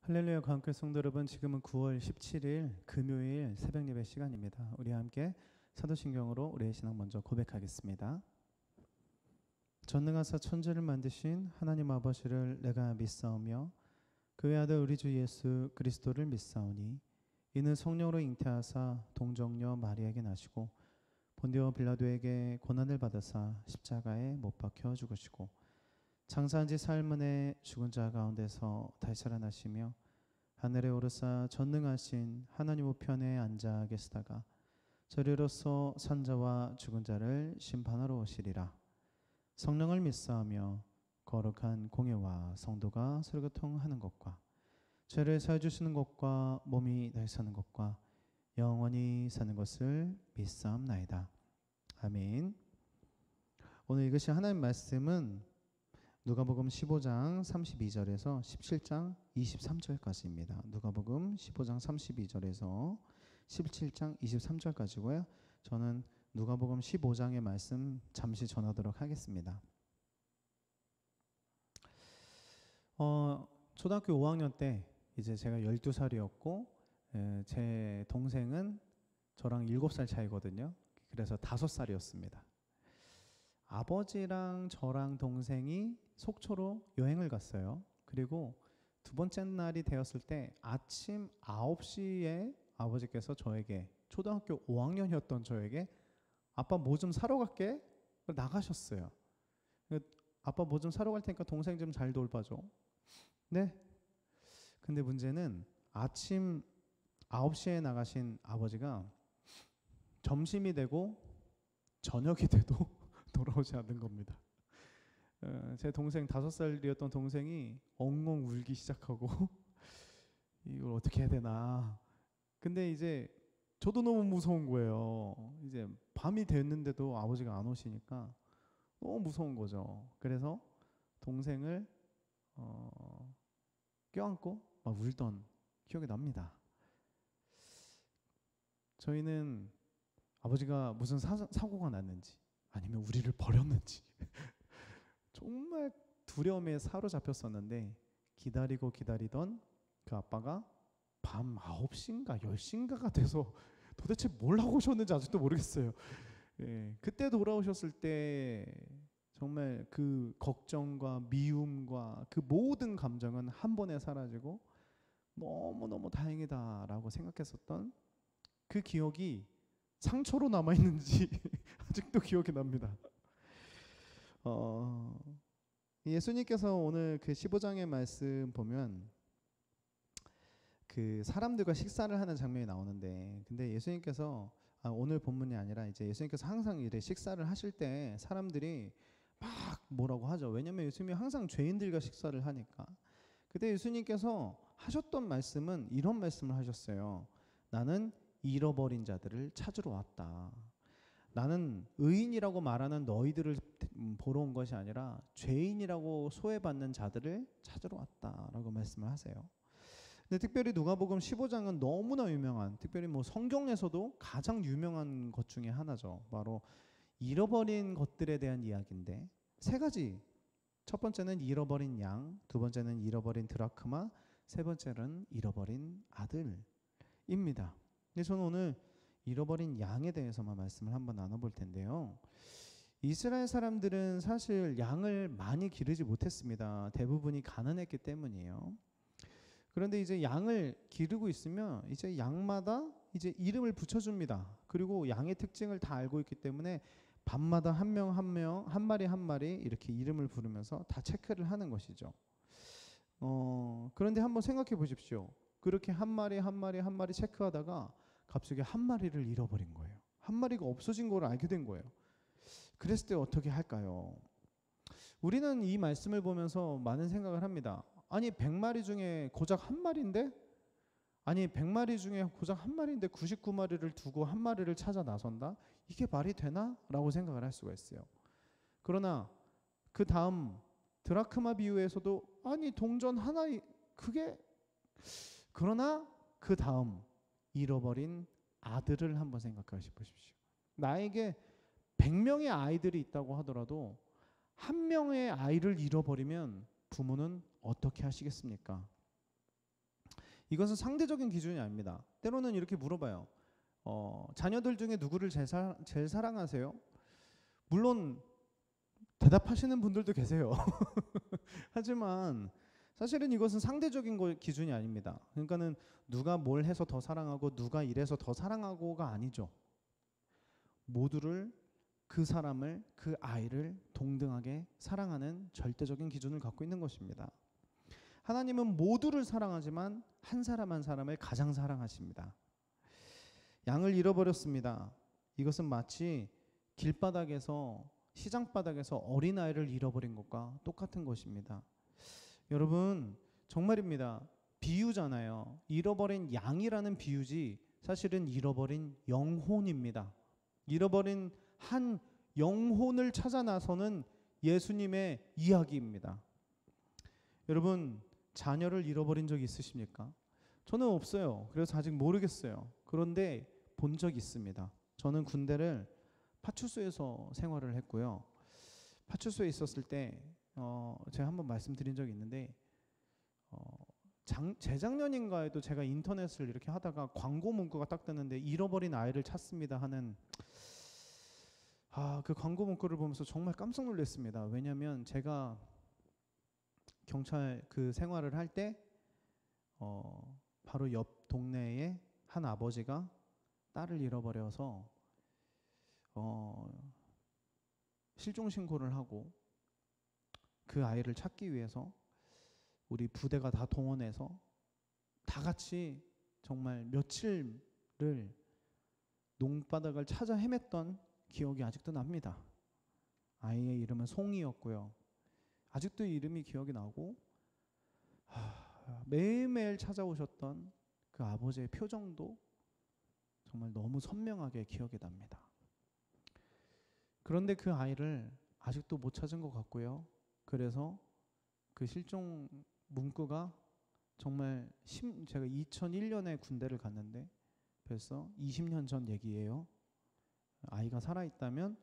할렐루야 관계 성도 여러분, 지금은 9월 17일 금요일 새벽 예배 시간입니다. 우리 함께 사도신경으로 우리의 신앙 먼저 고백하겠습니다. 전능하사 천지를 만드신 하나님 아버지를 내가 믿사오며 그의 아들 우리 주 예수 그리스도를 믿사오니 이는 성령으로 잉태하사 동정녀 마리아에게 나시고 본디오 빌라도에게 고난을 받으사 십자가에 못 박혀 죽으시고 장사한 지 사흘 만에 죽은 자 가운데서 다시 살아나시며 하늘에 오르사 전능하신 하나님 우편에 앉아 계시다가 저리로서 산자와 죽은 자를 심판하러 오시리라. 성령을 믿사하며 거룩한 공예와 성도가 설교통하는 것과 죄를 사해 주시는 것과 몸이 다시 사는 것과 영원히 사는 것을 믿사옵나이다. 아멘. 오늘 읽으신 하나님 말씀은 누가복음 15장 32절에서 17장 23절까지입니다. 누가복음 15장 32절에서 17장 23절까지고요. 저는 누가복음 15장의 말씀 잠시 전하도록 하겠습니다. 초등학교 5학년 때 이제 제가 12살이었고 제 동생은 저랑 7살 차이거든요. 그래서 5살이었습니다. 아버지랑 저랑 동생이 속초로 여행을 갔어요. 그리고 두 번째 날이 되었을 때 아침 9시에 아버지께서 저에게, 초등학교 5학년이었던 저에게 아빠 뭐 좀 사러 갈게 나가셨어요. 아빠 뭐 좀 사러 갈 테니까 동생 좀 잘 돌봐줘. 네. 근데 문제는 아침 9시에 나가신 아버지가 점심이 되고 저녁이 돼도 돌아오지 않는 겁니다. 제 동생 5살이었던 동생이 엉엉 울기 시작하고 이걸 어떻게 해야 되나. 근데 이제 저도 너무 무서운 거예요. 이제 밤이 됐는데도 아버지가 안 오시니까 너무 무서운 거죠. 그래서 동생을 껴안고 막 울던 기억이 납니다. 저희는 아버지가 무슨 사고가 났는지 아니면 우리를 버렸는지 정말 두려움에 사로잡혔었는데 기다리고 기다리던 그 아빠가 밤 9시인가 10시인가가 돼서 도대체 뭘 하고 오셨는지 아직도 모르겠어요. 예, 그때 돌아오셨을 때 정말 그 걱정과 미움과 그 모든 감정은 한 번에 사라지고 너무너무 다행이다라고 생각했었던 그 기억이 상처로 남아있는지 아직도 기억이 납니다. 예수님께서 오늘 그 15장의 말씀 보면 그 사람들과 식사를 하는 장면이 나오는데, 근데 예수님께서 오늘 본문이 아니라 이제 예수님께서 항상 이래 식사를 하실 때 사람들이 막 뭐라고 하죠. 왜냐면 예수님이 항상 죄인들과 식사를 하니까. 그때 예수님께서 하셨던 말씀은 이런 말씀을 하셨어요. 나는 잃어버린 자들을 찾으러 왔다. 나는 의인이라고 말하는 너희들을 보러 온 것이 아니라 죄인이라고 소외받는 자들을 찾으러 왔다라고 말씀을 하세요. 근데 특별히 누가복음 15장은 너무나 유명한, 특별히 뭐 성경에서도 가장 유명한 것 중에 하나죠. 바로 잃어버린 것들에 대한 이야기인데 세 가지. 첫 번째는 잃어버린 양, 두 번째는 잃어버린 드라크마, 세 번째는 잃어버린 아들입니다. 근데 저는 오늘 잃어버린 양에 대해서만 말씀을 한번 나눠볼 텐데요. 이스라엘 사람들은 사실 양을 많이 기르지 못했습니다. 대부분이 가난했기 때문이에요. 그런데 이제 양을 기르고 있으면 이제 양마다 이제 이름을 붙여줍니다. 그리고 양의 특징을 다 알고 있기 때문에 밤마다 한 명 한 명, 한 마리 한 마리 이렇게 이름을 부르면서 다 체크를 하는 것이죠. 그런데 한번 생각해 보십시오. 그렇게 한 마리 한 마리 한 마리 체크하다가 갑자기 한 마리를 잃어버린 거예요. 한 마리가 없어진 걸 알게 된 거예요. 그랬을 때 어떻게 할까요? 우리는 이 말씀을 보면서 많은 생각을 합니다. 아니 100마리 중에 고작 한 마리인데? 아니 100마리 중에 고작 한 마리인데 99마리를 두고 한 마리를 찾아 나선다? 이게 말이 되나? 라고 생각을 할 수가 있어요. 그러나 그 다음 드라크마 비유에서도 아니 동전 하나 그게, 그러나 그 다음 잃어버린 아들을 한번 생각해 보십시오. 나에게 100명의 아이들이 있다고 하더라도 한 명의 아이를 잃어버리면 부모는 어떻게 하시겠습니까? 이것은 상대적인 기준이 아닙니다. 때로는 이렇게 물어봐요. 자녀들 중에 누구를 제일 사랑하세요? 물론 대답하시는 분들도 계세요. 하지만 사실은 이것은 상대적인 기준이 아닙니다. 그러니까는 누가 뭘 해서 더 사랑하고 누가 이래서 더 사랑하고가 아니죠. 모두를, 그 사람을, 그 아이를 동등하게 사랑하는 절대적인 기준을 갖고 있는 것입니다. 하나님은 모두를 사랑하지만 한 사람 한 사람을 가장 사랑하십니다. 양을 잃어버렸습니다. 이것은 마치 길바닥에서, 시장바닥에서 어린아이를 잃어버린 것과 똑같은 것입니다. 여러분, 정말입니다. 비유잖아요. 잃어버린 양이라는 비유지 사실은 잃어버린 영혼입니다. 잃어버린 한 영혼을 찾아 나서는 예수님의 이야기입니다. 여러분, 자녀를 잃어버린 적 있으십니까? 저는 없어요. 그래서 아직 모르겠어요. 그런데 본 적 있습니다. 저는 군대를 파출소에서 생활을 했고요. 파출소에 있었을 때 제가 한번 말씀드린 적이 있는데 재작년인가에도 제가 인터넷을 이렇게 하다가 광고 문구가 딱 뜨는데 잃어버린 아이를 찾습니다 하는 그 광고 문구를 보면서 정말 깜짝 놀랐습니다. 왜냐하면 제가 경찰 그 생활을 할 때 바로 옆 동네에 한 아버지가 딸을 잃어버려서 실종 신고를 하고 그 아이를 찾기 위해서 우리 부대가 다 동원해서 다 같이 정말 며칠을 농바닥을 찾아 헤맸던 기억이 아직도 납니다. 아이의 이름은 송이였고요. 아직도 이름이 기억이 나고 매일매일 찾아오셨던 그 아버지의 표정도 정말 너무 선명하게 기억이 납니다. 그런데 그 아이를 아직도 못 찾은 것 같고요. 그래서 그 실종 문구가 정말 제가 2001년에 군대를 갔는데 벌써 20년 전 얘기예요. 아이가 살아있다면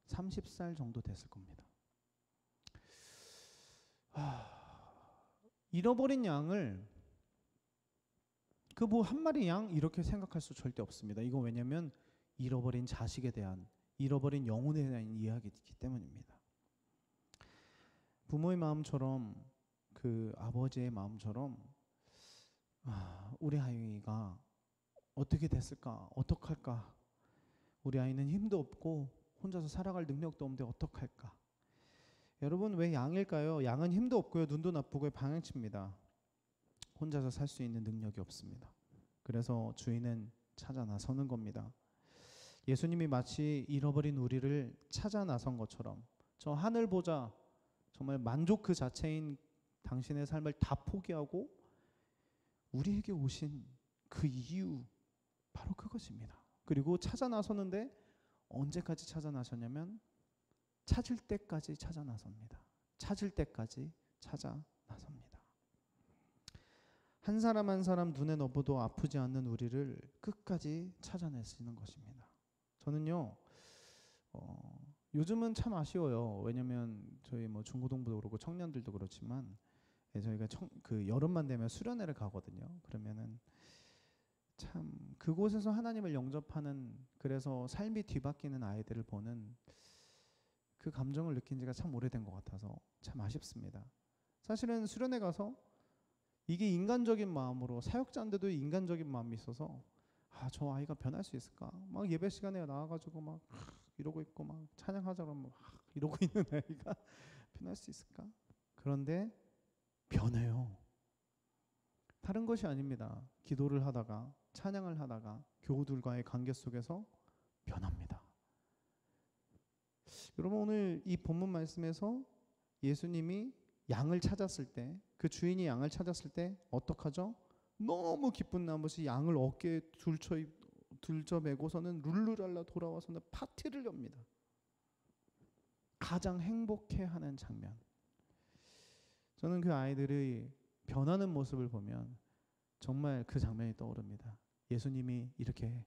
30살 정도 됐을 겁니다. 잃어버린 양을 그 뭐 한 마리 양 이렇게 생각할 수 절대 없습니다. 이거 왜냐면 잃어버린 자식에 대한, 잃어버린 영혼에 대한 이야기이기 때문입니다. 부모의 마음처럼, 그 아버지의 마음처럼 우리 아이가 어떻게 됐을까? 어떡할까? 우리 아이는 힘도 없고 혼자서 살아갈 능력도 없는데 어떡할까? 여러분, 왜 양일까요? 양은 힘도 없고요. 눈도 나쁘고요. 방향치입니다. 혼자서 살 수 있는 능력이 없습니다. 그래서 주인은 찾아 나서는 겁니다. 예수님이 마치 잃어버린 우리를 찾아 나선 것처럼 저 하늘 보자, 정말 만족 그 자체인 당신의 삶을 다 포기하고 우리에게 오신 그 이유, 바로 그것입니다. 그리고 찾아 나섰는데 언제까지 찾아 나섰냐면 찾을 때까지 찾아 나섭니다. 찾을 때까지 찾아 나섭니다. 한 사람 한 사람 눈에 넣어도 아프지 않는 우리를 끝까지 찾아내시는 것입니다. 저는요, 요즘은 참 아쉬워요. 왜냐면 저희 뭐 중고등부도 그렇고 청년들도 그렇지만 저희가 그 여름만 되면 수련회를 가거든요. 그러면은 참 그곳에서 하나님을 영접하는, 그래서 삶이 뒤바뀌는 아이들을 보는 그 감정을 느낀 지가 참 오래된 것 같아서 참 아쉽습니다. 사실은 수련회 가서 이게 인간적인 마음으로, 사역자인데도 인간적인 마음이 있어서 저 아이가 변할 수 있을까? 막 예배 시간에 나와가지고 막 이러고 있고 막 찬양하자 그러면 막 이러고 있는 아이가 변할 수 있을까? 그런데 변해요. 다른 것이 아닙니다. 기도를 하다가, 찬양을 하다가 교우들과의 관계 속에서 변합니다. 여러분, 오늘 이 본문 말씀에서 예수님이 양을 찾았을 때, 그 주인이 양을 찾았을 때 어떡하죠? 너무 기쁜 나머지 양을 어깨에 둘쳐매고서는 룰루랄라 돌아와서는 파티를 엽니다. 가장 행복해하는 장면. 저는 그 아이들이 변하는 모습을 보면 정말 그 장면이 떠오릅니다. 예수님이 이렇게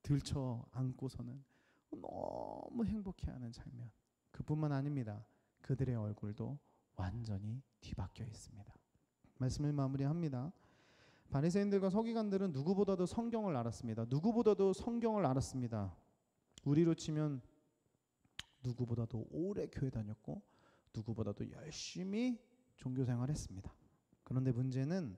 들쳐 안고서는 너무 행복해하는 장면. 그뿐만 아닙니다. 그들의 얼굴도 완전히 뒤바뀌어 있습니다. 말씀을 마무리합니다. 바리새인들과 서기관들은 누구보다도 성경을 알았습니다. 누구보다도 성경을 알았습니다. 우리로 치면 누구보다도 오래 교회 다녔고 누구보다도 열심히 종교 생활했습니다. 그런데 문제는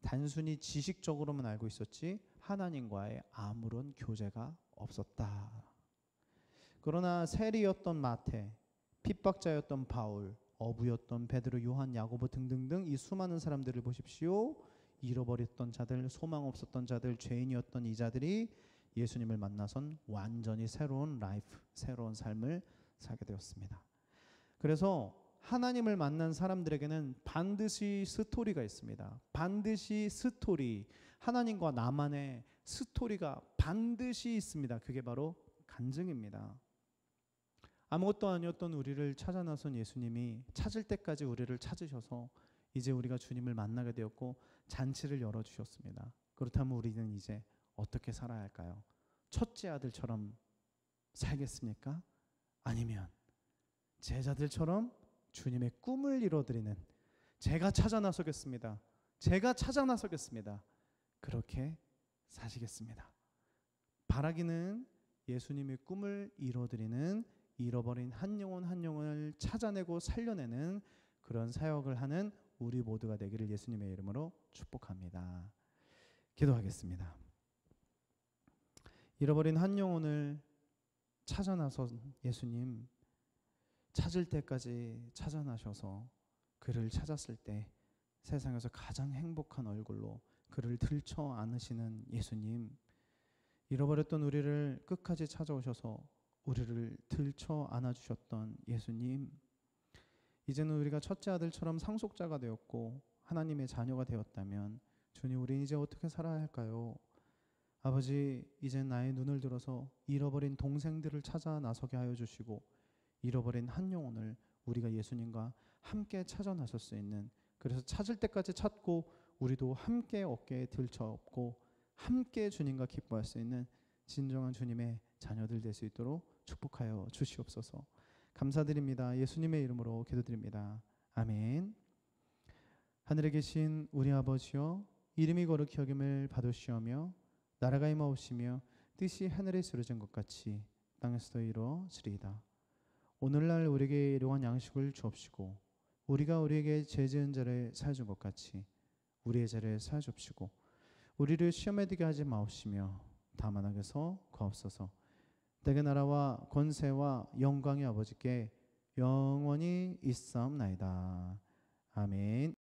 단순히 지식적으로만 알고 있었지 하나님과의 아무런 교제가 없었다. 그러나 세리였던 마태, 핍박자였던 바울, 어부였던 베드로, 요한, 야고보 등등등 이 수많은 사람들을 보십시오. 잃어버렸던 자들, 소망 없었던 자들, 죄인이었던 이 자들이 예수님을 만나선 완전히 새로운 라이프, 새로운 삶을 살게 되었습니다. 그래서 하나님을 만난 사람들에게는 반드시 스토리가 있습니다. 반드시 스토리, 하나님과 나만의 스토리가 반드시 있습니다. 그게 바로 간증입니다. 아무것도 아니었던 우리를 찾아 나선 예수님이 찾을 때까지 우리를 찾으셔서 이제 우리가 주님을 만나게 되었고 잔치를 열어주셨습니다. 그렇다면 우리는 이제 어떻게 살아야 할까요? 첫째 아들처럼 살겠습니까? 아니면 제자들처럼 주님의 꿈을 이뤄드리는, 제가 찾아 나서겠습니다, 제가 찾아 나서겠습니다, 그렇게 사시겠습니다. 바라기는 예수님의 꿈을 이뤄드리는, 잃어버린 한 영혼 한 영혼을 찾아내고 살려내는 그런 사역을 하는 우리 모두가 되기를 예수님의 이름으로 축복합니다. 기도하겠습니다. 잃어버린 한 영혼을 찾아 나선 예수님, 찾을 때까지 찾아 나셔서 그를 찾았을 때 세상에서 가장 행복한 얼굴로 그를 들쳐 안으시는 예수님, 잃어버렸던 우리를 끝까지 찾아오셔서 우리를 들쳐 안아주셨던 예수님, 이제는 우리가 첫째 아들처럼 상속자가 되었고 하나님의 자녀가 되었다면 주님, 우리는 이제 어떻게 살아야 할까요? 아버지, 이제 나의 눈을 들어서 잃어버린 동생들을 찾아 나서게 하여 주시고 잃어버린 한 영혼을 우리가 예수님과 함께 찾아 나설 수 있는, 그래서 찾을 때까지 찾고 우리도 함께 어깨에 들쳐업고 함께 주님과 기뻐할 수 있는 진정한 주님의 자녀들 될 수 있도록 축복하여 주시옵소서. 감사드립니다. 예수님의 이름으로 기도드립니다. 아멘. 하늘에 계신 우리 아버지여, 이름이 거룩히 여김을 받으시오며 나라가 임하옵시며 뜻이 하늘에 이루어진 것 같이 땅에서도 이루어지리이다. 오늘날 우리에게 일용할 양식을 주옵시고 우리가 우리에게 죄 지은 자를 사하여 준 것 같이 우리의 죄를 사하여 주옵시고 우리를 시험에 들게 하지 마옵시며 다만 악에서 구하옵소서. 내게 나라와 권세와 영광이 아버지께 영원히 있사옵나이다. 아멘.